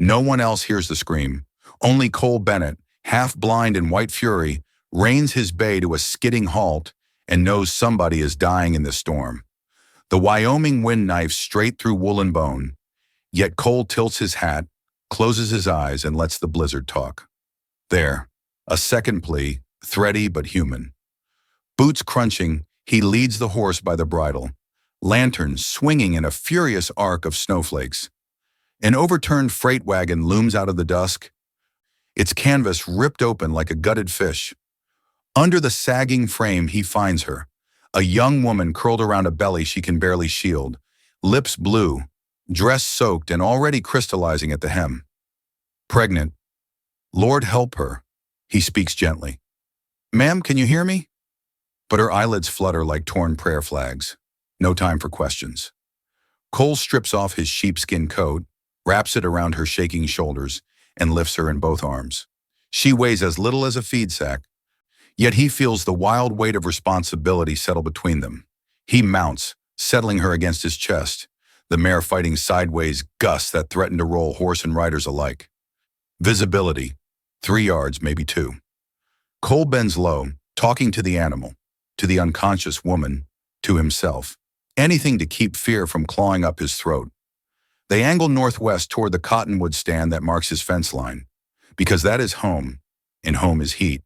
No one else hears the scream. Only Cole Bennett, half blind in white fury, reins his bay to a skidding halt and knows somebody is dying in the storm. The Wyoming wind knifes straight through wool and bone, yet Cole tilts his hat, closes his eyes, and lets the blizzard talk. There, a second plea, thready but human. Boots crunching, he leads the horse by the bridle, lanterns swinging in a furious arc of snowflakes. An overturned freight wagon looms out of the dusk, its canvas ripped open like a gutted fish. Under the sagging frame he finds her, a young woman curled around a belly she can barely shield, lips blue, dress soaked and already crystallizing at the hem. Pregnant. Lord help her, he speaks gently. Ma'am, can you hear me? But her eyelids flutter like torn prayer flags. No time for questions. Cole strips off his sheepskin coat, wraps it around her shaking shoulders, and lifts her in both arms. She weighs as little as a feed sack, yet he feels the wild weight of responsibility settle between them. He mounts, settling her against his chest, the mare fighting sideways gusts that threaten to roll horse and riders alike. Visibility, 3 yards, maybe 2. Cole bends low, talking to the animal, to the unconscious woman, to himself. Anything to keep fear from clawing up his throat. They angle northwest toward the cottonwood stand that marks his fence line, because that is home, and home is heat.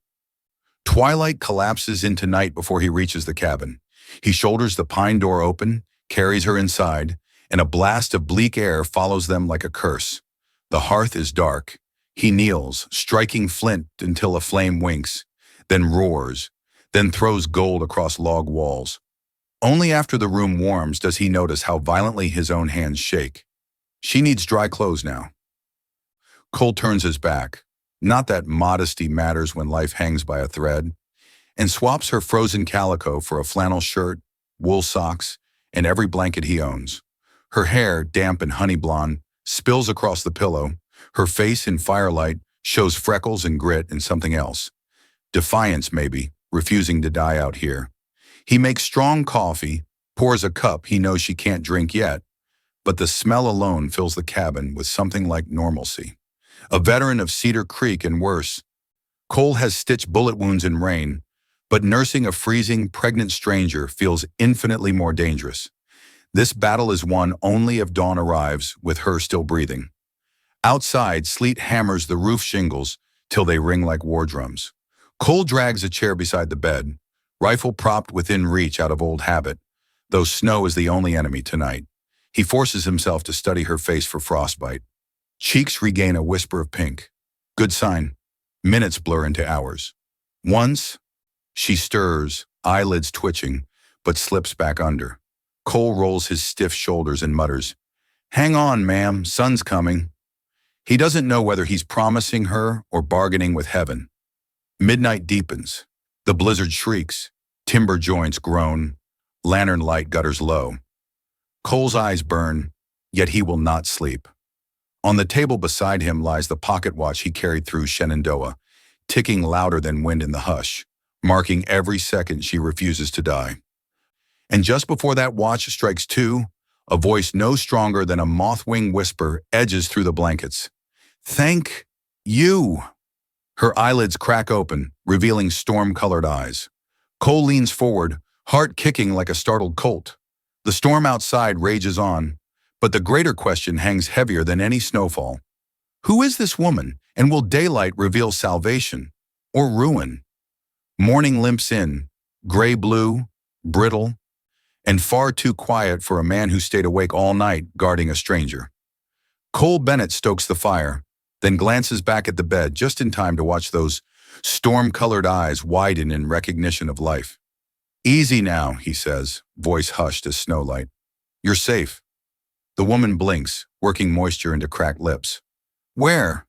Twilight collapses into night before he reaches the cabin. He shoulders the pine door open, carries her inside, and a blast of bleak air follows them like a curse. The hearth is dark. He kneels, striking flint until a flame winks, then roars, then throws gold across log walls. Only after the room warms does he notice how violently his own hands shake. She needs dry clothes now. Cole turns his back, not that modesty matters when life hangs by a thread, and swaps her frozen calico for a flannel shirt, wool socks, and every blanket he owns. Her hair, damp and honey blonde, spills across the pillow. Her face in firelight shows freckles and grit and something else. Defiance, maybe, refusing to die out here. He makes strong coffee, pours a cup he knows she can't drink yet, but the smell alone fills the cabin with something like normalcy. A veteran of Cedar Creek and worse, Cole has stitched bullet wounds in rain, but nursing a freezing, pregnant stranger feels infinitely more dangerous. This battle is won only if dawn arrives with her still breathing. Outside, sleet hammers the roof shingles till they ring like war drums. Cole drags a chair beside the bed, rifle propped within reach out of old habit, though snow is the only enemy tonight. He forces himself to study her face for frostbite. Cheeks regain a whisper of pink. Good sign. Minutes blur into hours. Once, she stirs, eyelids twitching, but slips back under. Cole rolls his stiff shoulders and mutters, "Hang on, ma'am, sun's coming." He doesn't know whether he's promising her or bargaining with heaven. Midnight deepens. The blizzard shrieks. Timber joints groan. Lantern light gutters low. Cole's eyes burn, yet he will not sleep. On the table beside him lies the pocket watch he carried through Shenandoah, ticking louder than wind in the hush, marking every second she refuses to die. And just before that watch strikes 2, a voice no stronger than a moth-wing whisper edges through the blankets. "Thank you." Her eyelids crack open, revealing storm-colored eyes. Cole leans forward, heart kicking like a startled colt. The storm outside rages on, but the greater question hangs heavier than any snowfall. Who is this woman, and will daylight reveal salvation or ruin? Morning limps in, gray-blue, brittle, and far too quiet for a man who stayed awake all night guarding a stranger. Cole Bennett stokes the fire, then glances back at the bed just in time to watch those storm-colored eyes widen in recognition of life. "Easy now," he says, voice hushed as snowlight. "You're safe." The woman blinks, working moisture into cracked lips. "Where?"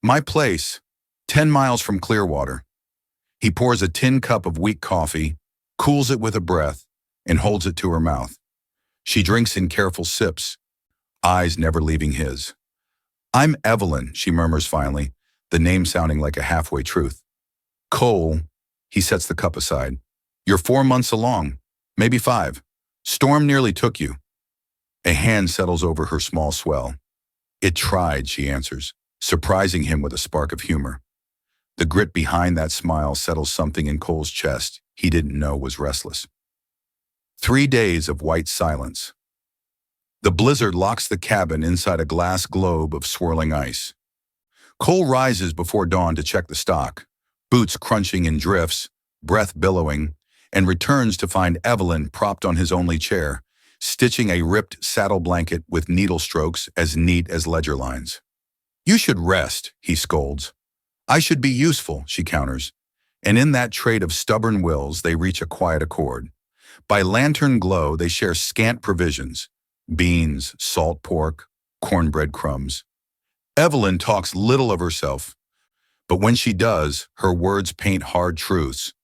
"My place, 10 miles from Clearwater." He pours a tin cup of weak coffee, cools it with a breath, and holds it to her mouth. She drinks in careful sips, eyes never leaving his. "I'm Evelyn," she murmurs finally, the name sounding like a halfway truth. "Cole," he sets the cup aside. "You're 4 months along, maybe 5. Storm nearly took you." A hand settles over her small swell. It tried, she answers, surprising him with a spark of humor. The grit behind that smile settles something in Cole's chest he didn't know was restless. 3 days of white silence. The blizzard locks the cabin inside a glass globe of swirling ice. Cole rises before dawn to check the stock, boots crunching in drifts, breath billowing, and returns to find Evelyn propped on his only chair, stitching a ripped saddle blanket with needle strokes as neat as ledger lines. "You should rest," he scolds. "I should be useful," she counters. And in that trait of stubborn wills, they reach a quiet accord. By lantern glow, they share scant provisions: beans, salt pork, cornbread crumbs. Evelyn talks little of herself, but when she does, her words paint hard truths.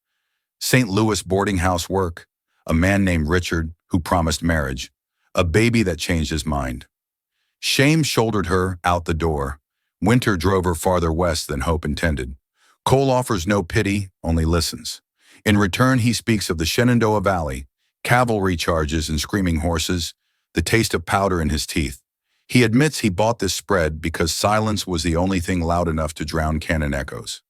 St. Louis boarding house work, a man named Richard who promised marriage, a baby that changed his mind. Shame shouldered her out the door. Winter drove her farther west than hope intended. Cole offers no pity, only listens. In return, he speaks of the Shenandoah Valley, cavalry charges and screaming horses, the taste of powder in his teeth. He admits he bought this spread because silence was the only thing loud enough to drown cannon echoes.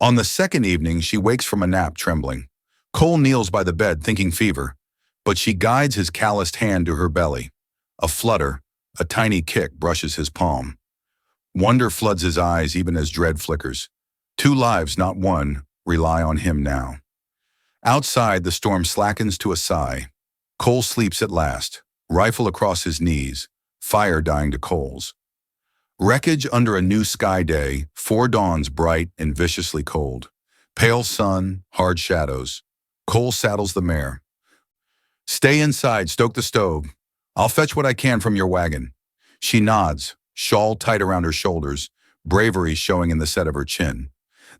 On the second evening, she wakes from a nap trembling. Cole kneels by the bed thinking fever, but she guides his calloused hand to her belly. A flutter, a tiny kick brushes his palm. Wonder floods his eyes even as dread flickers. 2 lives, not one, rely on him now. Outside, the storm slackens to a sigh. Cole sleeps at last, rifle across his knees, fire dying to coals. Wreckage under a new sky day, 4 dawns bright and viciously cold. Pale sun, hard shadows. Cole saddles the mare. "Stay inside, stoke the stove. I'll fetch what I can from your wagon." She nods, shawl tight around her shoulders, bravery showing in the set of her chin.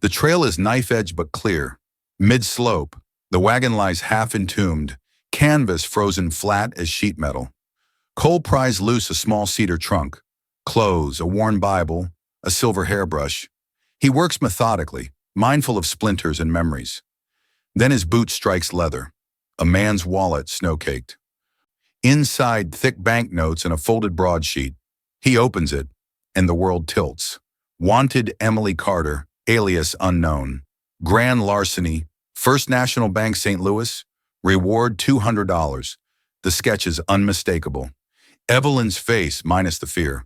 The trail is knife-edged but clear. Mid-slope, the wagon lies half entombed, canvas frozen flat as sheet metal. Cole pries loose a small cedar trunk, clothes, a worn Bible, a silver hairbrush. He works methodically, mindful of splinters and memories. Then his boot strikes leather, a man's wallet snow-caked. Inside, thick banknotes and a folded broadsheet. He opens it, and the world tilts. Wanted Emily Carter, alias unknown. Grand larceny, First National Bank, St. Louis. Reward $200. The sketch is unmistakable. Evelyn's face minus the fear.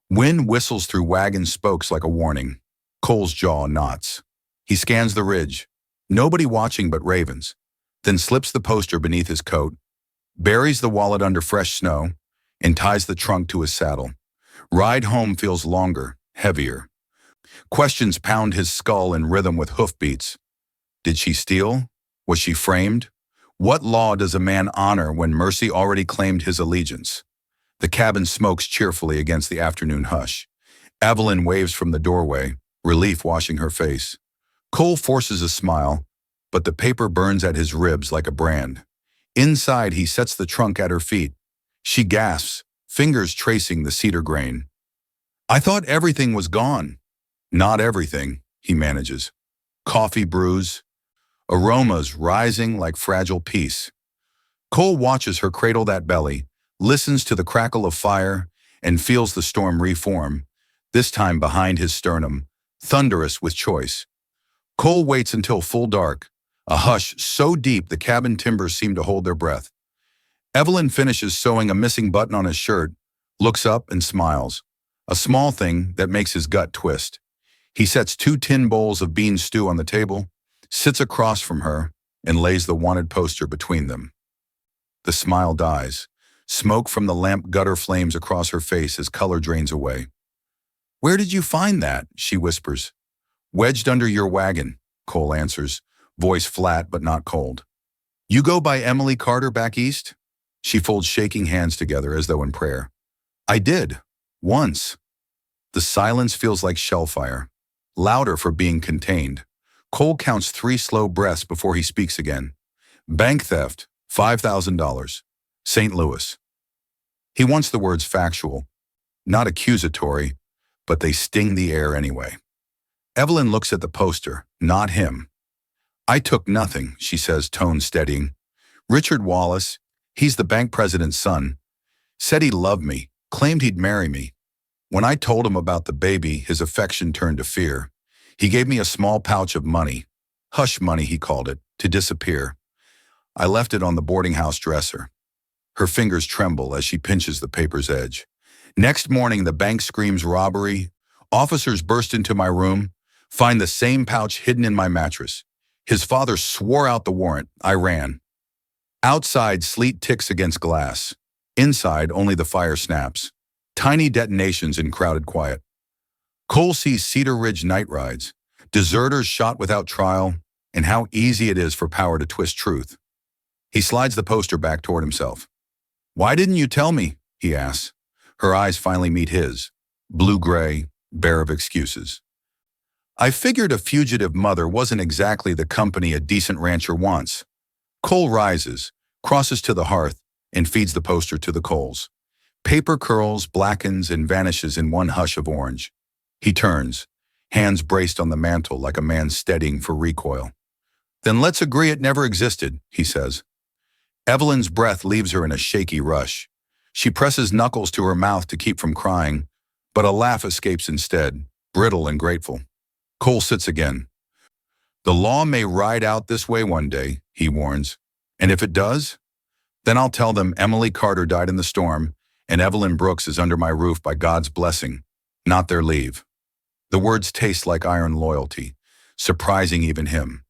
Wind whistles through wagon spokes like a warning. Cole's jaw knots. He scans the ridge. Nobody watching but ravens. Then slips the poster beneath his coat, buries the wallet under fresh snow, and ties the trunk to his saddle. Ride home feels longer, heavier. Questions pound his skull in rhythm with hoofbeats. Did she steal? Was she framed? What law does a man honor when mercy already claimed his allegiance? The cabin smokes cheerfully against the afternoon hush. Evelyn waves from the doorway, relief washing her face. Cole forces a smile, but the paper burns at his ribs like a brand. Inside, he sets the trunk at her feet. She gasps, fingers tracing the cedar grain. "I thought everything was gone." "Not everything," he manages. Coffee brews, aromas rising like fragile peace. Cole watches her cradle that belly, listens to the crackle of fire, and feels the storm reform, this time behind his sternum, thunderous with choice. Cole waits until full dark, a hush so deep the cabin timbers seem to hold their breath. Evelyn finishes sewing a missing button on his shirt, looks up and smiles, a small thing that makes his gut twist. He sets 2 tin bowls of bean stew on the table, sits across from her, and lays the wanted poster between them. The smile dies. Smoke from the lamp gutter flames across her face as color drains away. "Where did you find that?" she whispers. "Wedged under your wagon," Cole answers, voice flat but not cold. "You go by Emily Carter back east?" She folds shaking hands together as though in prayer. "I did. Once." The silence feels like shellfire, louder for being contained. Cole counts 3 slow breaths before he speaks again. "Bank theft, $5,000. St. Louis." He wants the words factual, not accusatory, but they sting the air anyway. Evelyn looks at the poster, not him. "I took nothing," she says, tone steadying. "Richard Wallace, he's the bank president's son, said he loved me, claimed he'd marry me. When I told him about the baby, his affection turned to fear. He gave me a small pouch of money, hush money he called it, to disappear. I left it on the boarding house dresser. Her fingers tremble as she pinches the paper's edge. Next morning, the bank screams robbery. Officers burst into my room, find the same pouch hidden in my mattress. His father swore out the warrant. I ran. Outside, sleet ticks against glass. Inside, only the fire snaps. Tiny detonations in crowded quiet. Cole sees Cedar Ridge night rides, deserters shot without trial, and how easy it is for power to twist truth. He slides the poster back toward himself. "Why didn't you tell me?" he asks. Her eyes finally meet his, blue-gray, bare of excuses. "I figured a fugitive mother wasn't exactly the company a decent rancher wants." Cole rises, crosses to the hearth, and feeds the poster to the coals. Paper curls, blackens, and vanishes in one hush of orange. He turns, hands braced on the mantel like a man steadying for recoil. "Then let's agree it never existed," he says. Evelyn's breath leaves her in a shaky rush. She presses knuckles to her mouth to keep from crying, but a laugh escapes instead, brittle and grateful. Cole sits again. "The law may ride out this way one day," he warns. "And if it does, then I'll tell them Emily Carter died in the storm and Evelyn Brooks is under my roof by God's blessing, not their leave." The words taste like iron loyalty, surprising even him.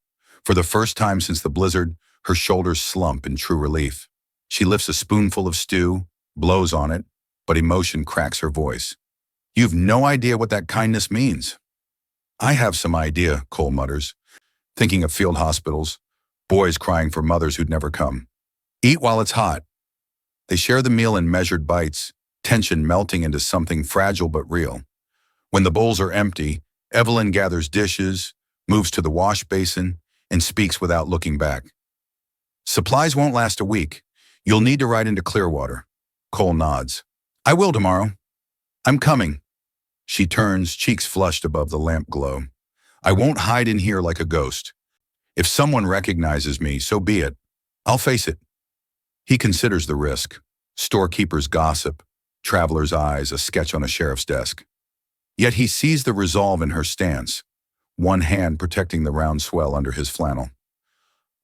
For the first time since the blizzard, her shoulders slump in true relief. She lifts a spoonful of stew, blows on it, but emotion cracks her voice. "You've no idea what that kindness means." "I have some idea," Cole mutters, thinking of field hospitals, boys crying for mothers who'd never come. "Eat while it's hot." They share the meal in measured bites, tension melting into something fragile but real. When the bowls are empty, Evelyn gathers dishes, moves to the wash basin, and speaks without looking back. "Supplies won't last a week. You'll need to ride into Clearwater." Cole nods. "I will tomorrow. I'm coming." She turns, cheeks flushed above the lamp glow. "I won't hide in here like a ghost. If someone recognizes me, so be it. I'll face it." He considers the risk. Storekeeper's gossip, traveler's eyes, a sketch on a sheriff's desk. Yet he sees the resolve in her stance, one hand protecting the round swell under his flannel.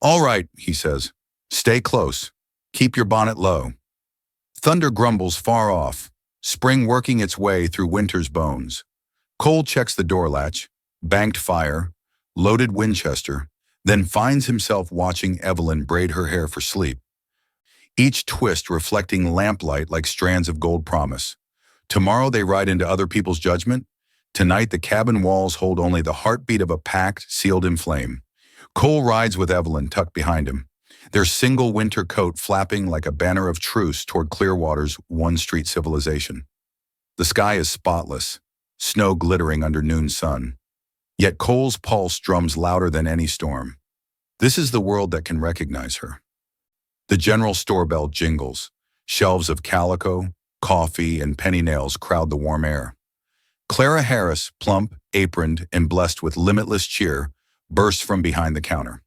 "All right," he says. "Stay close. Keep your bonnet low." Thunder grumbles far off, spring working its way through winter's bones. Cole checks the door latch, banked fire, loaded Winchester, then finds himself watching Evelyn braid her hair for sleep. Each twist reflecting lamplight like strands of gold promise. Tomorrow they ride into other people's judgment. Tonight the cabin walls hold only the heartbeat of a pact sealed in flame. Cole rides with Evelyn tucked behind him, their single winter coat flapping like a banner of truce toward Clearwater's one-street civilization. The sky is spotless, snow glittering under noon sun. Yet Cole's pulse drums louder than any storm. This is the world that can recognize her. The general store bell jingles. Shelves of calico, coffee, and penny nails crowd the warm air. Clara Harris, plump, aproned, and blessed with limitless cheer, bursts from behind the counter.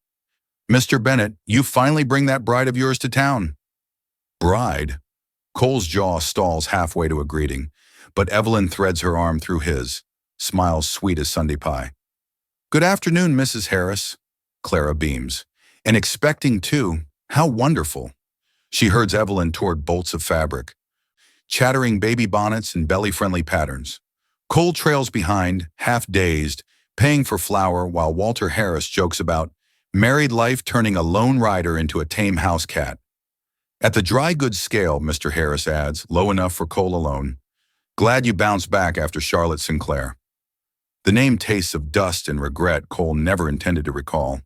"Mr. Bennett, you finally bring that bride of yours to town." "Bride?" Cole's jaw stalls halfway to a greeting, but Evelyn threads her arm through his, smiles sweet as Sunday pie. "Good afternoon, Mrs. Harris." Clara beams. "And expecting too. How wonderful." She herds Evelyn toward bolts of fabric, chattering baby bonnets and belly-friendly patterns. Cole trails behind, half-dazed, paying for flour while Walter Harris jokes about married life turning a lone rider into a tame house cat. "At the dry goods scale," Mr. Harris adds, low enough for Cole alone. "Glad you bounced back after Charlotte Sinclair." The name tastes of dust and regret Cole never intended to recall.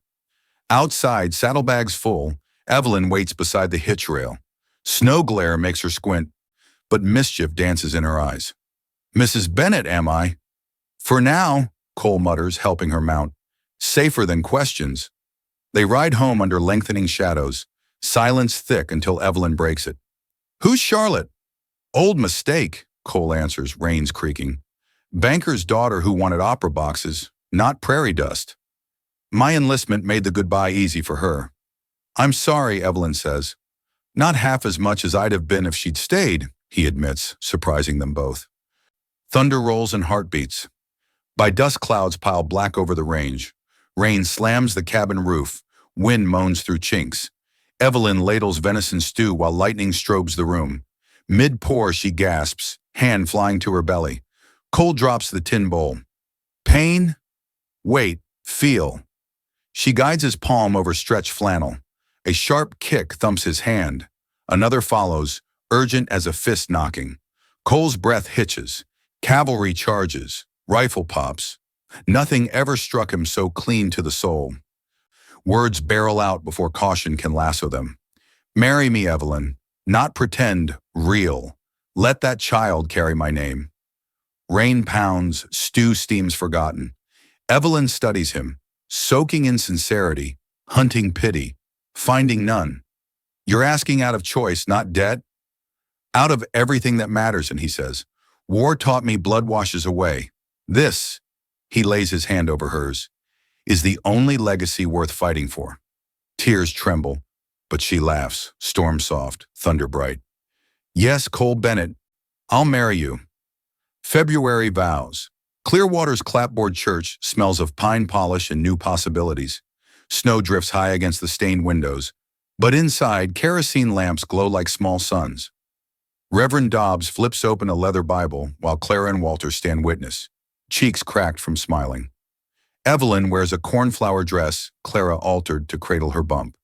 Outside, saddlebags full, Evelyn waits beside the hitch rail. Snow glare makes her squint, but mischief dances in her eyes. "Mrs. Bennett, am I?" "For now," Cole mutters, helping her mount. Safer than questions. They ride home under lengthening shadows, silence thick until Evelyn breaks it. "Who's Charlotte?" "Old mistake," Cole answers, reins creaking. "Banker's daughter who wanted opera boxes, not prairie dust." My enlistment made the goodbye easy for her. "I'm sorry," Evelyn says. "Not half as much as I'd have been if she'd stayed," he admits, surprising them both. Thunder rolls and heartbeats. By dusk clouds pile black over the range. Rain slams the cabin roof. Wind moans through chinks. Evelyn ladles venison stew while lightning strobes the room. Mid-pour she gasps, hand flying to her belly. Cole drops the tin bowl. Pain? Wait, feel. She guides his palm over stretched flannel. A sharp kick thumps his hand. Another follows, urgent as a fist knocking. Cole's breath hitches. Cavalry charges. Rifle pops. Nothing ever struck him so clean to the soul. Words barrel out before caution can lasso them. Marry me, Evelyn. Not pretend, real. Let that child carry my name. Rain pounds, stew steams forgotten. Evelyn studies him, soaking in sincerity, hunting pity, finding none. You're asking out of choice, not debt? Out of everything that matters, and he says, war taught me blood washes away. This, he lays his hand over hers, is the only legacy worth fighting for. Tears tremble, but she laughs, storm soft, thunder bright. Yes, Cole Bennett, I'll marry you. February vows. Clearwater's clapboard church smells of pine polish and new possibilities. Snow drifts high against the stained windows, but inside, kerosene lamps glow like small suns. Reverend Dobbs flips open a leather Bible while Clara and Walter stand witness, cheeks cracked from smiling. Evelyn wears a cornflower dress Clara altered to cradle her bump.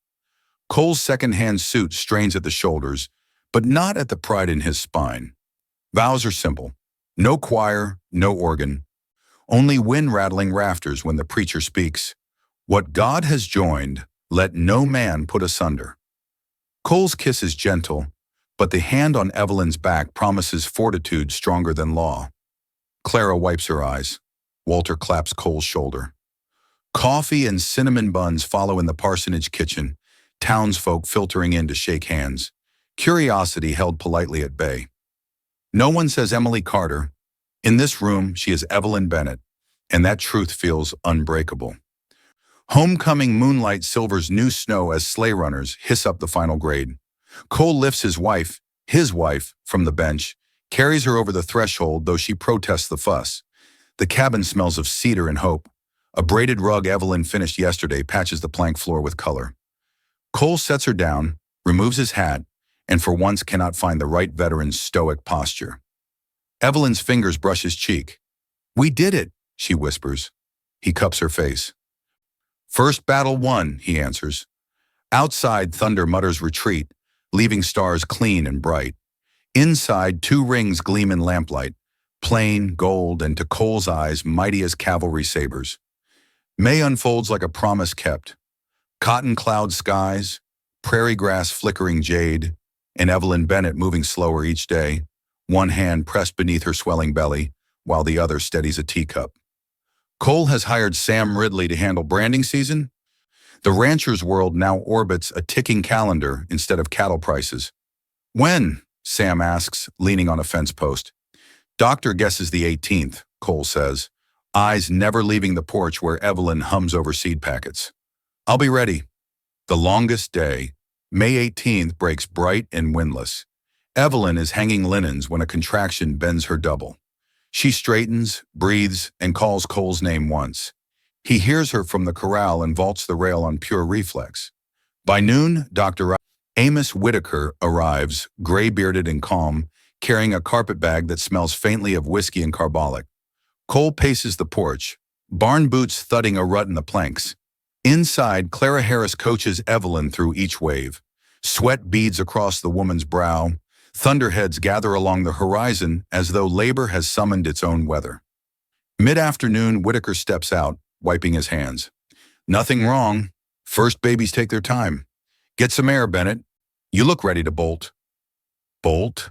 Cole's second-hand suit strains at the shoulders, but not at the pride in his spine. Vows are simple. No choir, no organ. Only wind-rattling rafters when the preacher speaks. What God has joined, let no man put asunder. Cole's kiss is gentle, but the hand on Evelyn's back promises fortitude stronger than law. Clara wipes her eyes. Walter claps Cole's shoulder. Coffee and cinnamon buns follow in the parsonage kitchen, townsfolk filtering in to shake hands, curiosity held politely at bay. No one says Emily Carter. In this room, she is Evelyn Bennett, and that truth feels unbreakable. Homecoming moonlight silvers new snow as sleigh runners hiss up the final grade. Cole lifts his wife, from the bench, carries her over the threshold, though she protests the fuss. The cabin smells of cedar and hope. A braided rug Evelyn finished yesterday patches the plank floor with color. Cole sets her down, removes his hat, and for once cannot find the right veteran's stoic posture. Evelyn's fingers brush his cheek. We did it, she whispers. He cups her face. First battle won, he answers. Outside, thunder mutters retreat, leaving stars clean and bright. Inside, two rings gleam in lamplight, plain, gold, and to Cole's eyes, mighty as cavalry sabers. May unfolds like a promise kept. Cotton cloud skies, prairie grass flickering jade, and Evelyn Bennett moving slower each day, one hand pressed beneath her swelling belly, while the other steadies a teacup. Cole has hired Sam Ridley to handle branding season. The rancher's world now orbits a ticking calendar instead of cattle prices. When? Sam asks, leaning on a fence post. Doctor guesses the 18th, Cole says, eyes never leaving the porch where Evelyn hums over seed packets. I'll be ready. The longest day, May 18th, breaks bright and windless. Evelyn is hanging linens when a contraction bends her double. She straightens, breathes, and calls Cole's name once. He hears her from the corral and vaults the rail on pure reflex. By noon, Dr. Amos Whitaker arrives, gray-bearded and calm, carrying a carpet bag that smells faintly of whiskey and carbolic. Cole paces the porch, barn boots thudding a rut in the planks. Inside, Clara Harris coaches Evelyn through each wave. Sweat beads across the woman's brow. Thunderheads gather along the horizon as though labor has summoned its own weather. Mid-afternoon, Whitaker steps out, wiping his hands. Nothing wrong. First babies take their time. Get some air, Bennett. You look ready to bolt. Bolt?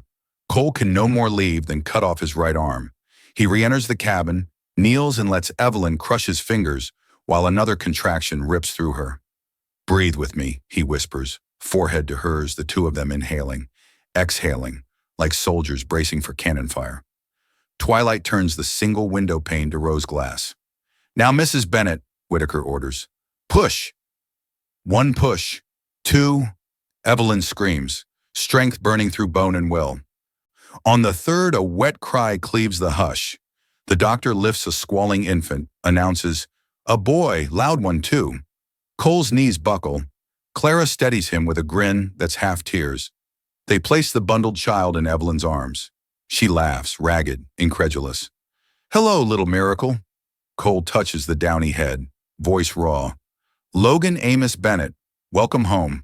Cole can no more leave than cut off his right arm. He re-enters the cabin, kneels and lets Evelyn crush his fingers while another contraction rips through her. Breathe with me, he whispers, forehead to hers, the two of them inhaling, exhaling, like soldiers bracing for cannon fire. Twilight turns the single window pane to rose glass. Now, Mrs. Bennett, Whitaker orders. Push. One push. Two. Evelyn screams, strength burning through bone and will. On the third, a wet cry cleaves the hush. The doctor lifts a squalling infant, announces, "A boy, loud one too." Cole's knees buckle. Clara steadies him with a grin that's half tears. They place the bundled child in Evelyn's arms. She laughs, ragged, incredulous. "Hello, little miracle." Cole touches the downy head, voice raw. "Logan Amos Bennett, welcome home."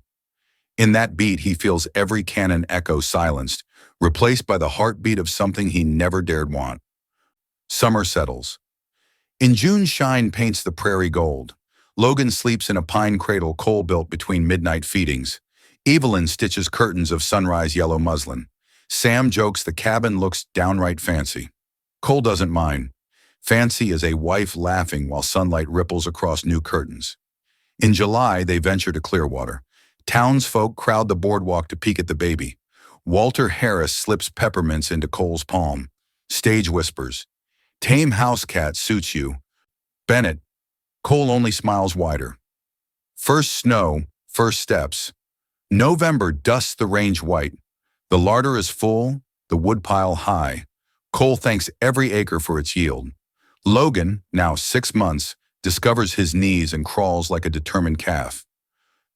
In that beat, he feels every cannon echo silenced, replaced by the heartbeat of something he never dared want. Summer settles. In June, shine paints the prairie gold. Logan sleeps in a pine cradle Cole built between midnight feedings. Evelyn stitches curtains of sunrise yellow muslin. Sam jokes the cabin looks downright fancy. Cole doesn't mind. Fancy is a wife laughing while sunlight ripples across new curtains. In July, they venture to Clearwater. Townsfolk crowd the boardwalk to peek at the baby. Walter Harris slips peppermints into Cole's palm. Stage whispers, "Tame house cat suits you." Bennett. Cole only smiles wider. First snow, first steps. November dusts the range white. The larder is full, the woodpile high. Cole thanks every acre for its yield. Logan, now 6 months, discovers his knees and crawls like a determined calf.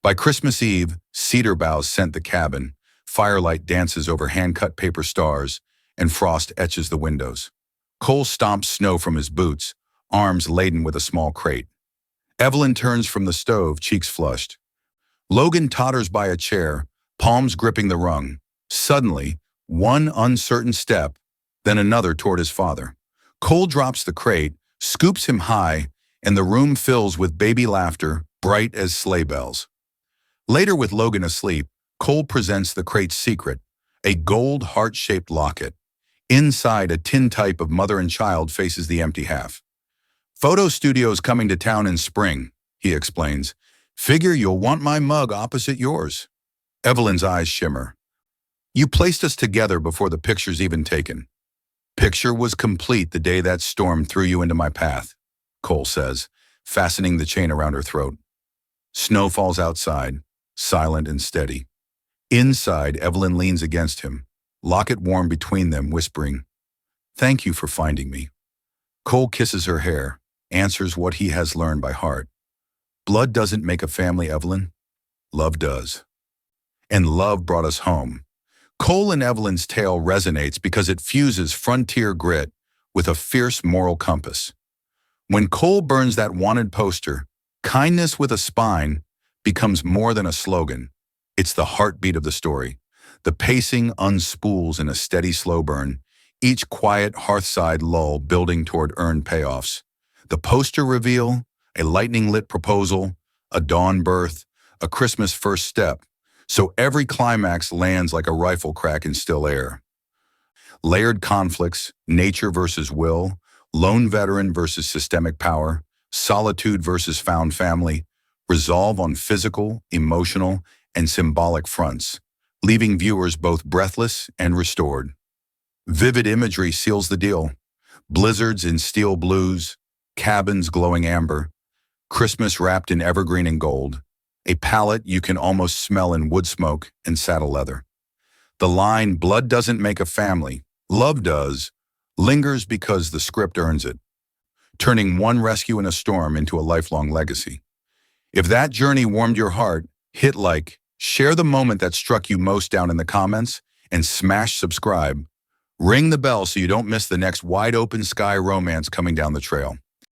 By Christmas Eve, cedar boughs scent the cabin, firelight dances over hand-cut paper stars, and frost etches the windows. Cole stomps snow from his boots, arms laden with a small crate. Evelyn turns from the stove, cheeks flushed. Logan totters by a chair, palms gripping the rung. Suddenly, one uncertain step, then another toward his father. Cole drops the crate, scoops him high, and the room fills with baby laughter, bright as sleigh bells. Later, with Logan asleep, Cole presents the crate's secret, a gold heart-shaped locket. Inside, a tintype of mother and child faces the empty half. "Photo studio's coming to town in spring," he explains. "Figure you'll want my mug opposite yours." Evelyn's eyes shimmer. "You placed us together before the picture's even taken." "Picture was complete the day that storm threw you into my path," Cole says, fastening the chain around her throat. Snow falls outside, silent and steady. Inside, Evelyn leans against him, locket warm between them, whispering, "Thank you for finding me." Cole kisses her hair, answers what he has learned by heart. "Blood doesn't make a family, Evelyn. Love does." And love brought us home. Cole and Evelyn's tale resonates because it fuses frontier grit with a fierce moral compass. When Cole burns that wanted poster, kindness with a spine becomes more than a slogan. It's the heartbeat of the story. The pacing unspools in a steady slow burn, each quiet hearthside lull building toward earned payoffs. The poster reveal, a lightning-lit proposal, a dawn birth, a Christmas first step, so every climax lands like a rifle crack in still air. Layered conflicts, nature versus will, lone veteran versus systemic power, solitude versus found family, resolve on physical, emotional, and symbolic fronts, leaving viewers both breathless and restored. Vivid imagery seals the deal. Blizzards in steel blues, cabins glowing amber, Christmas wrapped in evergreen and gold, a palette you can almost smell in wood smoke and saddle leather. The line, "Blood doesn't make a family, love does," lingers because the script earns it, turning one rescue in a storm into a lifelong legacy. If that journey warmed your heart, hit like, share the moment that struck you most down in the comments, and smash subscribe. Ring the bell so you don't miss the next wide open sky romance coming down the trail.